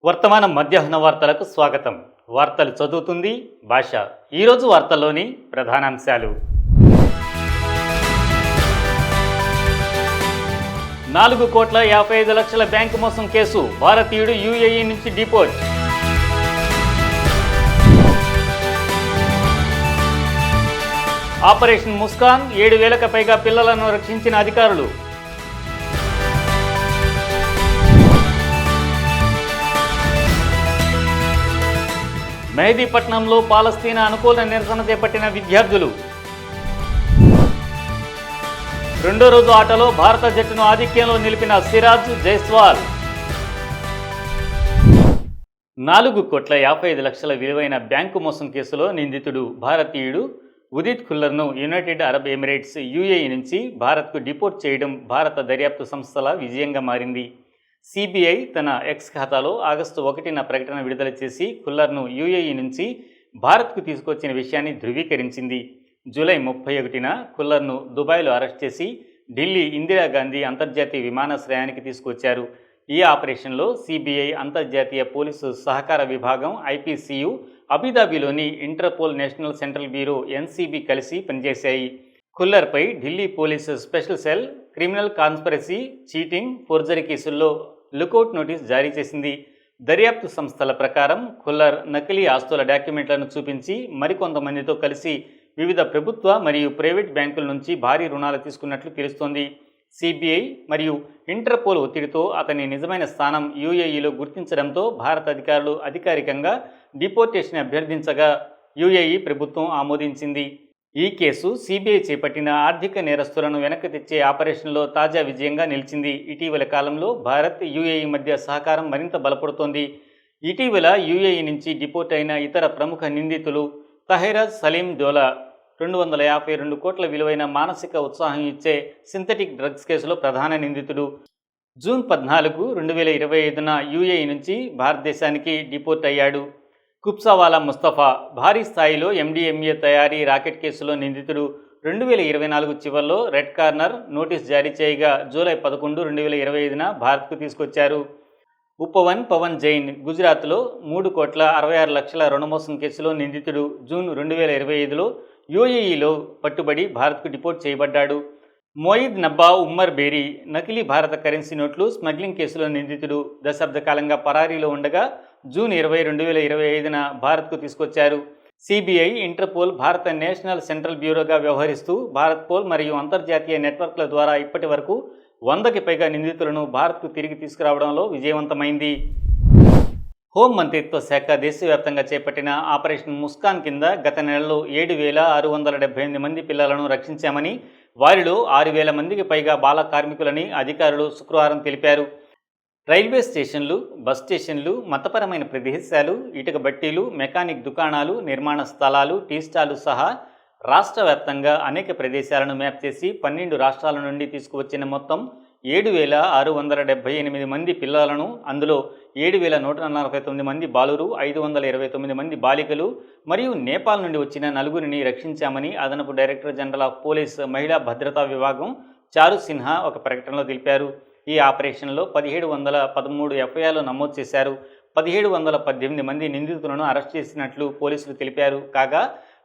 వర్తమాన మధ్యాహ్న వార్తలకు స్వాగతం. వార్తలు చదువుతుంది భాష. ఈరోజు వార్తల్లోని ప్రధానాంశాలు: 4,55,00,000 బ్యాంకు మోసం కేసు, భారతీయుడు యూఏఈ నుంచి డిపోర్ట్. ఆపరేషన్ ముస్కాన్, 7,000కు పైగా పిల్లలను రక్షించిన అధికారులు. మెహదీపట్నంలో పాలస్తీనా అనుకూల నిరసన చేపట్టిన విద్యార్థులు. రెండో రోజు ఆటలో భారత జట్టును ఆధిక్యంలో నిలిపిన సిరాజ్ జైస్వాల్. 4,55,00,000 విలువైన బ్యాంకు మోసం కేసులో నిందితుడు భారతీయుడు ఉదిత్ ఖుల్లర్ను యునైటెడ్ అరబ్ ఎమిరేట్స్ యూఏఈ నుంచి భారత్కు డిపోర్ట్ చేయడం భారత దర్యాప్తు సంస్థల విజయంగా మారింది. సిబిఐ తన ఎక్స్ ఖాతాలో ఆగస్టు 1న ప్రకటన విడుదల చేసి ఖుల్లర్ను యూఏఈ నుంచి భారత్కు తీసుకొచ్చిన విషయాన్ని ధృవీకరించింది. జూలై 31న ఖుల్లర్ను దుబాయ్లో అరెస్ట్ చేసి ఢిల్లీ ఇందిరాగాంధీ అంతర్జాతీయ విమానాశ్రయానికి తీసుకొచ్చారు. ఈ ఆపరేషన్లో సిబిఐ, అంతర్జాతీయ పోలీసు సహకార విభాగం ఐపీసీయు, అబుదాబిలోని Interpol national central bureau NCB కలిసి పనిచేశాయి. ఖుల్లర్పై Delhi police special cell criminal conspiracy, cheating, forgery కేసుల్లో లుకౌట్ నోటీస్ జారీ చేసింది. దర్యాప్తు సంస్థల ప్రకారం ఖుల్లర్ నకిలీ ఆస్తుల డాక్యుమెంట్లను చూపించి మరికొంతమందితో కలిసి వివిధ ప్రభుత్వ మరియు ప్రైవేట్ బ్యాంకుల నుంచి భారీ రుణాలు తీసుకున్నట్లు తెలుస్తోంది. సిబిఐ మరియు ఇంటర్పోల్ ఒత్తిడితో అతని నిజమైన స్థానం యూఏఈలో గుర్తించడంతో భారత అధికారులు అధికారికంగా డిపోర్టేషన్ అభ్యర్థించగా యూఏఈ ప్రభుత్వం ఆమోదించింది. ఈ కేసు సిబిఐ చేపట్టిన ఆర్థిక నేరస్తులను వెనక్కి తెచ్చే ఆపరేషన్లో తాజా విజయంగా నిలిచింది. ఇటీవల కాలంలో భారత్, యూఏఈ మధ్య సహకారం మరింత బలపడుతోంది. ఇటీవల యూఏఈ నుంచి డిపోర్ట్ అయిన ఇతర ప్రముఖ నిందితులు తహైరాజ్ సలీం డోలా 252 కోట్ల విలువైన మానసిక ఉత్సాహం ఇచ్చే సింథటిక్ డ్రగ్స్ కేసులో ప్రధాన నిందితుడు. జూన్ 14, 2025న యూఏఈ నుంచి భారతదేశానికి డిపోర్ట్ అయ్యాడు. కుబ్సావాలా ముస్తఫా భారీ స్థాయిలో ఎండిఎంఏ తయారీ రాకెట్ కేసులో నిందితుడు. 2024 చివరిలో రెడ్ కార్నర్ నోటీస్ జారీ చేయగా జూలై 11, 2025న భారత్కు తీసుకొచ్చారు. ఉపవన్ పవన్ జైన్ గుజరాత్లో 3,66,00,000 రుణమోసం కేసులో నిందితుడు. జూన్ 2025లో యూఏఈలో పట్టుబడి భారత్కు డిపోర్ట్ చేయబడ్డాడు. మోయిద్ నబ్బా ఉమ్మర్ బేరీ నకిలీ భారత కరెన్సీ నోట్లు స్మగ్లింగ్ కేసులో నిందితుడు. దశాబ్ద కాలంగా పరారీలో ఉండగా జూన్ 20, 2025న భారత్కు తీసుకొచ్చారు. సిబిఐ, ఇంటర్పోల్ భారత నేషనల్ సెంట్రల్ బ్యూరోగా వ్యవహరిస్తూ భారత్ పోల్ మరియు అంతర్జాతీయ నెట్వర్క్ల ద్వారా ఇప్పటి వరకు 100కి పైగా నిందితులను భారత్కు తిరిగి తీసుకురావడంలో విజయవంతమైంది. హోం మంత్రిత్వ శాఖ దేశవ్యాప్తంగా చేపట్టిన ఆపరేషన్ ముస్కాన్ కింద గత నెలలో 7,678 మంది పిల్లలను రక్షించామని, వారిలో 6,000 మందికి పైగా బాల కార్మికులని అధికారులు శుక్రవారం తెలిపారు. రైల్వే స్టేషన్లు, బస్ స్టేషన్లు, మతపరమైన ప్రదేశాలు, ఇటుక బట్టీలు, మెకానిక్ దుకాణాలు, నిర్మాణ స్థలాలు, టీ స్టాలు సహా రాష్ట్ర వ్యాప్తంగా అనేక ప్రదేశాలను మ్యాప్ చేసి 12 రాష్ట్రాల నుండి తీసుకువచ్చిన మొత్తం 7,678 మంది పిల్లలను, అందులో 7,149 మంది బాలురు, 529 మంది బాలికలు మరియు నేపాల్ నుండి వచ్చిన 4గురిని రక్షించామని అదనపు డైరెక్టర్ జనరల్ ఆఫ్ పోలీస్ మహిళా భద్రతా విభాగం చారు సిన్హా ఒక ప్రకటనలో తెలిపారు. ఈ ఆపరేషన్లో 1,713 ఎఫ్ఐఆర్లు నమోదు చేశారు. 1,718 మంది నిందితులను అరెస్ట్ చేసినట్లు పోలీసులు తెలిపారు. కాగా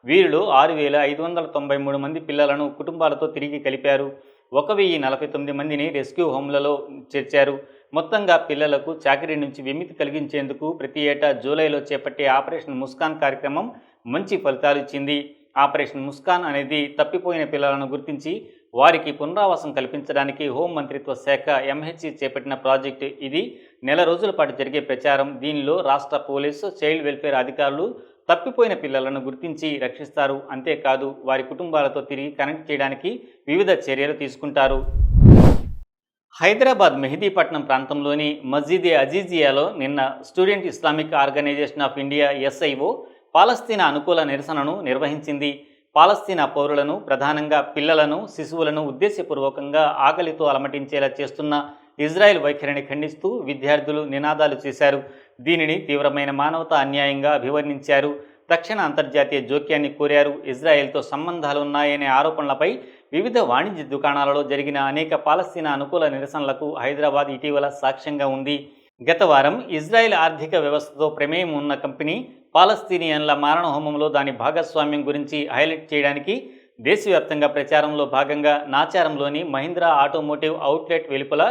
వీరిలో 6,593 మంది పిల్లలను కుటుంబాలతో తిరిగి కలిపారు. 1,049 మందిని రెస్క్యూ హోమ్లలో చేర్చారు. మొత్తంగా పిల్లలకు చాకరీ నుంచి విముక్తి కలిగించేందుకు ప్రతి ఏటా జూలైలో చేపట్టే ఆపరేషన్ ముస్కాన్ కార్యక్రమం మంచి ఫలితాలు ఇచ్చింది. ఆపరేషన్ ముస్కాన్ అనేది తప్పిపోయిన పిల్లలను గుర్తించి వారికి పునరావాసం కల్పించడానికి హోం మంత్రిత్వ శాఖ ఎంహెచ్సి చేపట్టిన ప్రాజెక్టు. ఇది నెల రోజుల పాటు జరిగే ప్రచారం. దీనిలో రాష్ట్ర పోలీసు, చైల్డ్ వెల్ఫేర్ అధికారులు తప్పిపోయిన పిల్లలను గుర్తించి రక్షిస్తారు. అంతేకాదు వారి కుటుంబాలతో తిరిగి కనెక్ట్ చేయడానికి వివిధ చర్యలు తీసుకుంటారు. హైదరాబాద్ మెహదీపట్నం ప్రాంతంలోని మస్జిద్-ఏ అజీజియాలో నిన్న student Islamic organisation of India SIO పాలస్తీనా అనుకూల నిరసనను నిర్వహించింది. పాలస్తీనా పౌరులను, ప్రధానంగా పిల్లలను, శిశువులను ఉద్దేశపూర్వకంగా ఆకలితో అలమటించేలా చేస్తున్న ఇజ్రాయెల్ వైఖరిని ఖండిస్తూ విద్యార్థులు నినాదాలు చేశారు. దీనిని తీవ్రమైన మానవతా అన్యాయంగా అభివర్ణించారు. తక్షణ అంతర్జాతీయ జోక్యాన్ని కోరారు. ఇజ్రాయెల్తో సంబంధాలున్నాయనే ఆరోపణలపై వివిధ వాణిజ్య దుకాణాలలో జరిగిన అనేక పాలస్తీనా అనుకూల నిరసనలకు హైదరాబాద్ ఇటీవల సాక్ష్యంగా ఉంది. గత వారం ఇజ్రాయెల్ ఆర్థిక వ్యవస్థతో ప్రమేయం ఉన్న కంపెనీ పాలస్తీనియన్ల మారణహోమంలో దాని భాగస్వామ్యం గురించి హైలైట్ చేయడానికి దేశవ్యాప్తంగా ప్రచారంలో భాగంగా నాచారంలోని మహీంద్రా ఆటోమోటివ్ అవుట్లెట్ వెలుపల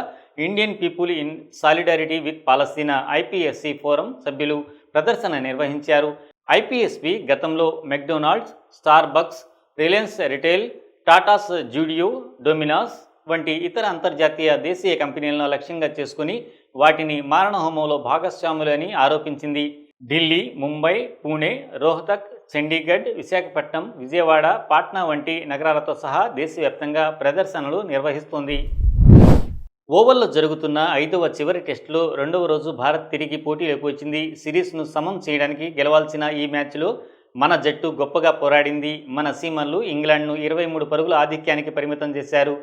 Indian people in solidarity with Palestine IPSC forum సభ్యులు ప్రదర్శన నిర్వహించారు. ఐపీఎస్పి గతంలో McDonald's, Starbucks, Reliance retail, Tata's Zudio, Domino's వంటి ఇతర అంతర్జాతీయ దేశీయ కంపెనీలను లక్ష్యంగా చేసుకుని వాటిని మారణహోమంలో భాగస్వాములని ఆరోపించింది. ఢిల్లీ, ముంబై, పూణే, రోహ్తక్, చండీగఢ్, విశాఖపట్నం, విజయవాడ, పాట్నా వంటి నగరాలతో సహా దేశవ్యాప్తంగా ప్రదర్శనలు నిర్వహిస్తోంది. ఓవల్లో జరుగుతున్న 5వ చివరి టెస్టులో 2వ రోజు భారత్ తిరిగి పోటీలోకి వచ్చింది. సిరీస్ను సమం చేయడానికి గెలవాల్సిన ఈ మ్యాచ్లో మన జట్టు గొప్పగా పోరాడింది. మన సీమన్లు ఇంగ్లాండ్ను 23 పరుగుల ఆధిక్యానికి పరిమితం చేశారు.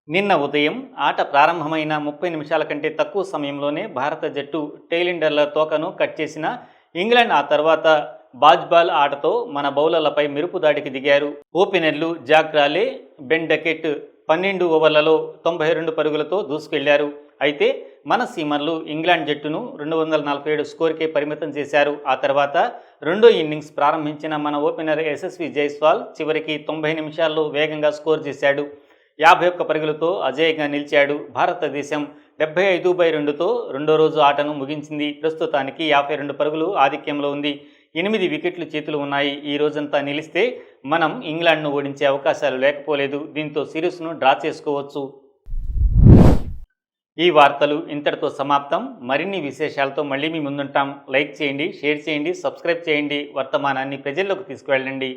నిన్న ఉదయం ఆట ప్రారంభమైన 30 నిమిషాల కంటే తక్కువ సమయంలోనే భారత జట్టు టెయిలిండర్ల తోకను కట్ చేసిన ఇంగ్లాండ్ ఆ తర్వాత బాజ్బాల్ ఆటతో మన బౌలర్లపై మెరుపు దాడికి దిగారు. ఓపెనర్లు జాక్ రాలే, బెన్ డకెట్ 12 ఓవర్లలో 92 పరుగులతో దూసుకెళ్లారు. అయితే మన సీమర్లు ఇంగ్లాండ్ జట్టును 247 స్కోర్కే పరిమితం చేశారు. ఆ తర్వాత రెండో ఇన్నింగ్స్ ప్రారంభించిన మన ఓపెనర్ యశస్వి జైస్వాల్ చివరికి 90 నిమిషాల్లో వేగంగా స్కోర్ చేశాడు. 51 పరుగులతో అజేయంగా నిలిచాడు. భారతదేశం 75/2తో రెండో రోజు ఆటను ముగించింది. ప్రస్తుతానికి 52 పరుగులు ఆధిక్యంలో ఉంది. 8 వికెట్లు చేతులు ఉన్నాయి. ఈ రోజంతా నిలిస్తే మనం ఇంగ్లాండ్ను ఓడించే అవకాశాలు లేకపోలేదు. దీంతో సిరీస్ను డ్రా చేసుకోవచ్చు. ఈ వార్తలు ఇంతటితో సమాప్తం. మరిన్ని విశేషాలతో మళ్ళీ మీ ముందుంటాం. లైక్ చేయండి, షేర్ చేయండి, సబ్స్క్రైబ్ చేయండి. వర్తమానాన్ని ప్రజల్లోకి తీసుకువెళ్ళండి.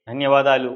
ధన్యవాదాలు.